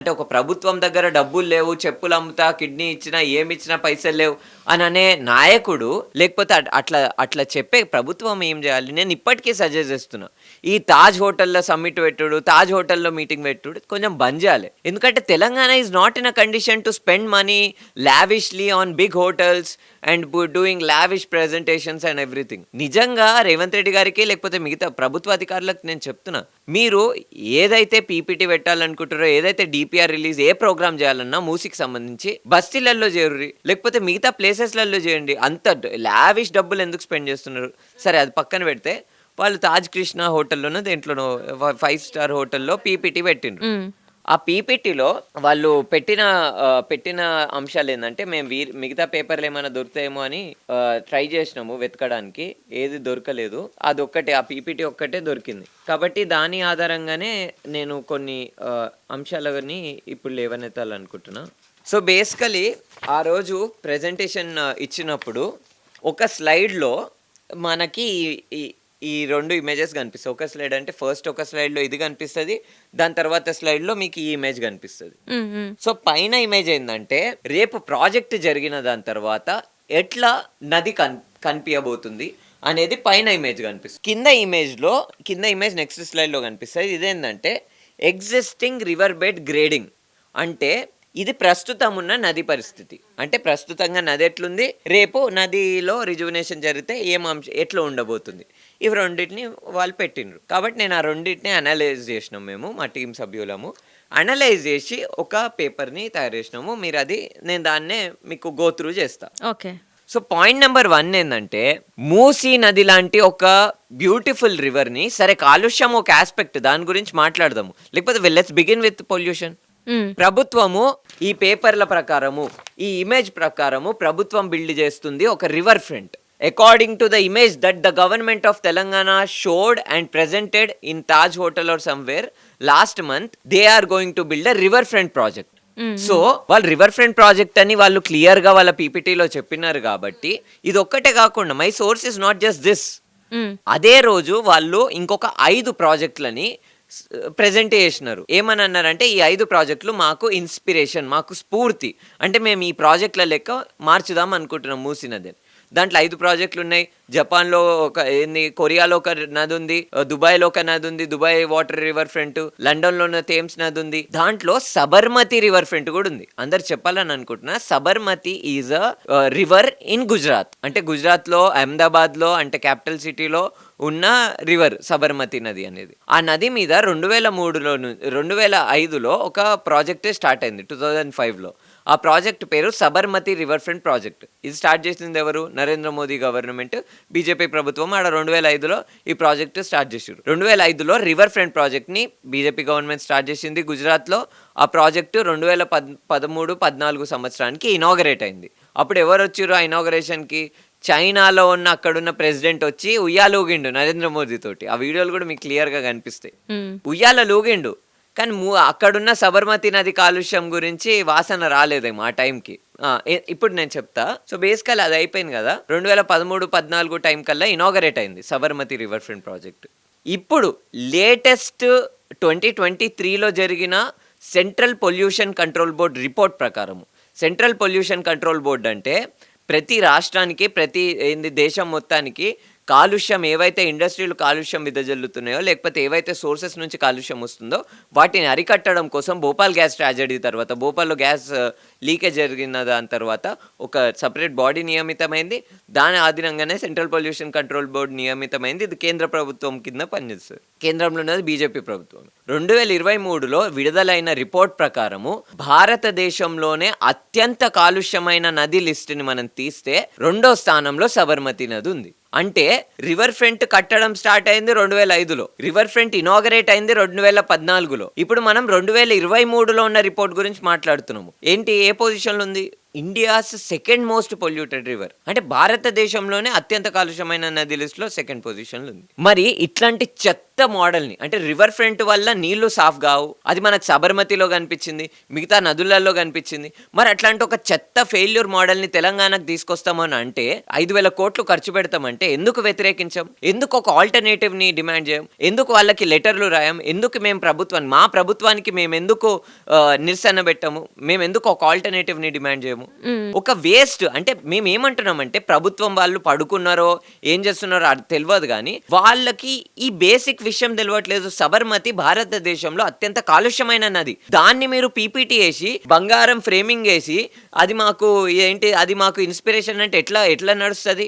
అంటే ఒక ప్రభుత్వం దగ్గర డబ్బులు లేవు, చెప్పులు అమ్ముతా, కిడ్నీ ఇచ్చినా, ఏమిచ్చినా పైసలు లేవు అననే నాయకుడు లేకపోతే అట్లా అట్లా చెప్పే ప్రభుత్వం ఏం చేయాలి? నేను ఇప్పటికీ సజెస్ట్ చేస్తున్నా. ఈ తాజ్ హోటల్‌లో సమ్మిట్ పెట్టుడు, తాజ్ హోటల్‌లో మీటింగ్ పెట్టుడు కొంచెం బంద్ చేయాలి. ఎందుకంటే Telangana is not in a condition to spend money lavishly on big hotels and doing lavish presentations and everything. నిజంగా రేవంత్ రెడ్డి గారికి లేకపోతే మిగతా ప్రభుత్వ అధికారులకు నేను చెప్తున్నా, మీరు ఏదైతే పీపీటీ పెట్టాలనుకుంటారో, ఏదైతే డిపిఆర్ రిలీజ్ ఏ ప్రోగ్రామ్ చేయాలన్నా మూసీకి సంబంధించి బస్తీలలో చేరుర్రి, లేకపోతే మిగతా ప్లేసెస్లలో చేయండి. అంత లావిష్ డబ్బులు ఎందుకు స్పెండ్ చేస్తున్నారు? సరే అది పక్కన పెడితే వాళ్ళు తాజ్ కృష్ణ హోటల్లోనో దేంట్లోనో 5 స్టార్ హోటల్లో పీపీటీ పెట్టిండ్రు. ఆ పీపీటీలో వాళ్ళు పెట్టిన అంశాలు ఏంటంటే, మేము మిగతా పేపర్లు ఏమైనా దొరుకుతాయేమో అని ట్రై చేసినాము వెతకడానికి, ఏది దొరకలేదు. అదొక్కటే, ఆ పీపీటీ ఒక్కటే దొరికింది. కాబట్టి దాని ఆధారంగానే నేను కొన్ని అంశాలని ఇప్పుడు లేవనెత్తాలనుకుంటున్నా. సో బేసికలీ ఆ రోజు ప్రెజెంటేషన్ ఇచ్చినప్పుడు ఒక స్లైడ్లో మనకి ఈ ఈ 2 ఇమేజెస్ కనిపిస్తాయి. ఒక స్లైడ్ అంటే ఫస్ట్ ఒక స్లైడ్లో ఇది కనిపిస్తుంది, దాని తర్వాత స్లైడ్లో మీకు ఈ ఇమేజ్ కనిపిస్తుంది. సో పైన ఇమేజ్ ఏంటంటే రేపు ప్రాజెక్ట్ జరిగిన దాని తర్వాత ఎట్లా నది కనిపించబోతుంది అనేది పైన ఇమేజ్ కనిపిస్తుంది. కింద ఇమేజ్ నెక్స్ట్ స్లైడ్లో కనిపిస్తుంది. ఇదేంటంటే ఎగ్జిస్టింగ్ రివర్ బెడ్ గ్రేడింగ్. అంటే ఇది ప్రస్తుతం ఉన్న నది పరిస్థితి. అంటే ప్రస్తుతంగా నది ఎట్లుంది, రేపు నదిలో రిజువనేషన్ జరిగితే ఎట్లా ఉండబోతుంది. ఇవి రెండింటిని వాళ్ళు పెట్టిండ్రు. కాబట్టి నేను ఆ రెండింటిని అనలైజ్ చేసినాం. మేము మా టీం సభ్యులము అనలైజ్ చేసి ఒక పేపర్ని తయారు చేసినాము. నేను దాన్నే మీకు గో త్రూ చేస్తా. ఓకే. సో పాయింట్ నెంబర్ 1 ఏంటంటే, మూసీ నది లాంటి ఒక బ్యూటిఫుల్ రివర్ని, సరే కాలుష్యం ఒక ఆస్పెక్ట్, దాని గురించి మాట్లాడదాము, లేకపోతే లెట్స్ బిగిన్ విత్ పొల్యూషన్. ప్రభుత్వము ఈ పేపర్ల ప్రకారము, ఈ ఇమేజ్ ప్రకారము ప్రభుత్వం బిల్డ్ చేస్తుంది ఒక river front. According to the image that the government of Telangana showed and presented in Taj Hotel or somewhere last month, they are going to build a riverfront project. So వాళ్ళు river front project అని వాళ్ళు clear గా వాళ్ళ పీపీటీలో చెప్పినారు. కాబట్టి ఇది ఒక్కటే కాకుండా my source is not just this. అదే రోజు వాళ్ళు ఇంకొక 5 ప్రాజెక్టులని ప్రెజెంట్ చేసినారు. ఏమని అన్నారంటే, ఈ 5 ప్రాజెక్టులు మాకు ఇన్స్పిరేషన్, మాకు స్ఫూర్తి, అంటే మేము ఈ ప్రాజెక్టుల లెక్క మార్చుదాం అనుకుంటున్నాం మూసీ నదిని. దాంట్లో 5 ప్రాజెక్టులు ఉన్నాయి. జపాన్లో కొరియాలో ఒక నది ఉంది, దుబాయ్లో ఒక నది ఉంది, దుబాయ్ వాటర్ రివర్ ఫ్రంట్, లండన్లో ఉన్న థేమ్స్ నది ఉంది. దాంట్లో సబర్మతి రివర్ ఫ్రంట్ కూడా ఉంది. అందరు చెప్పాలని అనుకుంటున్నా, Sabarmati is a river in Gujarat. అంటే గుజరాత్లో అహ్మదాబాద్లో, అంటే క్యాపిటల్ సిటీలో ఉన్న రివర్ సబర్మతి నది అనేది. ఆ నది మీద 2005లో ఒక ప్రాజెక్ట్ స్టార్ట్ అయింది, 2005లో. ఆ ప్రాజెక్ట్ పేరు సబర్మతి రివర్ ఫ్రంట్ ప్రాజెక్ట్. ఇది స్టార్ట్ చేసింది ఎవరు? నరేంద్ర మోదీ గవర్నమెంట్, బీజేపీ ప్రభుత్వం. ఆడ 2005లో ఈ ప్రాజెక్ట్ స్టార్ట్ చేసారు. 2005లో రివర్ ఫ్రంట్ ప్రాజెక్ట్ని బీజేపీ గవర్నమెంట్ స్టార్ట్ చేసింది గుజరాత్లో. ఆ ప్రాజెక్టు 2013-14 సంవత్సరానికి ఇనాగరేట్ అయింది. అప్పుడు ఎవరు వచ్చారు ఆ ఇనాగరేషన్కి? చైనాలో ఉన్న అక్కడున్న ప్రెసిడెంట్ వచ్చి ఉయ్యాలూగిండు నరేంద్ర మోదీ తోటి. ఆ వీడియోలు కూడా మీకు క్లియర్గా కనిపిస్తాయి. ఉయ్యాల లూగిండు, కానీ అక్కడున్న సబర్మతి నది కాలుష్యం గురించి వాసన రాలేదేమో ఆ టైంకి. ఇప్పుడు నేను చెప్తా. సో బేసికల్ అది అయిపోయింది కదా, 2013-14 టైం కల్లా ఇనాగరేట్ అయింది సబర్మతి రివర్ ఫ్రంట్ ప్రాజెక్ట్. ఇప్పుడు లేటెస్ట్ 2023లో జరిగిన central pollution control board report ప్రకారము, సెంట్రల్ పొల్యూషన్ కంట్రోల్ బోర్డ్ అంటే ప్రతి రాష్ట్రానికి, దేశం మొత్తానికి కాలుష్యం, ఏవైతే ఇండస్ట్రీలు కాలుష్యం విదజల్లుతున్నాయో, లేకపోతే ఏవైతే సోర్సెస్ నుంచి కాలుష్యం వస్తుందో వాటిని అరికట్టడం కోసం భోపాల్ గ్యాస్ ట్రాజెడీ తర్వాత, భోపాల్లో గ్యాస్ లీకేజ్ జరిగిన దాని తర్వాత ఒక సపరేట్ బాడీ నియమితమైంది. దాని ఆధీనంగానే సెంట్రల్ పొల్యూషన్ కంట్రోల్ బోర్డు నియమితమైంది. ఇది కేంద్ర ప్రభుత్వం కింద పనిచేస్తుంది. కేంద్రంలో ఉన్నది బీజేపీ ప్రభుత్వం. 2023లో విడుదలైన రిపోర్ట్ ప్రకారము భారతదేశంలోనే అత్యంత కాలుష్యమైన నది లిస్టుని మనం తీస్తే 2వ స్థానంలో సబర్మతి నది ఉంది. అంటే రివర్ ఫ్రంట్ కట్టడం స్టార్ట్ అయింది 2005లో, రివర్ ఫ్రంట్ ఇనాగరేట్ అయింది 2014లో. ఇప్పుడు మనం 2023లో ఉన్న రిపోర్ట్ గురించి మాట్లాడుతున్నాము. ఏంటి, ఏ పొజిషన్లో ఉంది? India's second most polluted river. అంటే భారతదేశంలోనే అత్యంత కాలుష్యమైన నది లిస్ట్‌లో సెకండ్ పొజిషన్‌లో ఉంది. మరి ఇట్లాంటి చెత్త మోడల్‌ని అంటే రివర్ ఫ్రంట్ వల్ల నీళ్లు సాఫ్ గావు. అది మనకు సబర్మతిలో కనిపించింది. మిగతా నదులలో కనిపించింది. మరి అట్లాంటి ఒక చెత్త ఫెయిల్యూర్ మోడల్‌ని తెలంగాణకు తీసుకొస్తామని అంటే 5,000 కోట్లు ఖర్చు పెడతామంటే ఎందుకు వ్యతిరేకించం? ఎందుకు ఒక ఆల్టర్‌నేటివ్‌ని డిమాండ్ చేయం? ఎందుకు వాళ్ళకి లెటర్‌లు రాయం? ఎందుకు మేము మా ప్రభుత్వానికి మేమెందుకు నిరసన పెట్టము? మేమెందుకు ఒక ఆల్టర్‌నేటివ్‌ని డిమాండ్ చేయము? హ్మ్. ఒక వేస్ట్ అంటే మేమేమంటున్నామంటే ప్రభుత్వం వాళ్ళు పడుకున్నారో, ఏం చేస్తున్నారో అది తెలవదు గానీ, వాళ్ళకి ఈ బేసిక్ విషయం తెలవట్లేదు. సబర్మతి భారతదేశంలో అత్యంత కాలుష్యమైన నది. దాన్ని మీరు పీపీటీ ఏసి, బంగారం ఫ్రేమింగ్ ఏసి, అది మాకు ఇన్‌స్పిరేషన్ అంటే ఎట్లా నడుస్తది?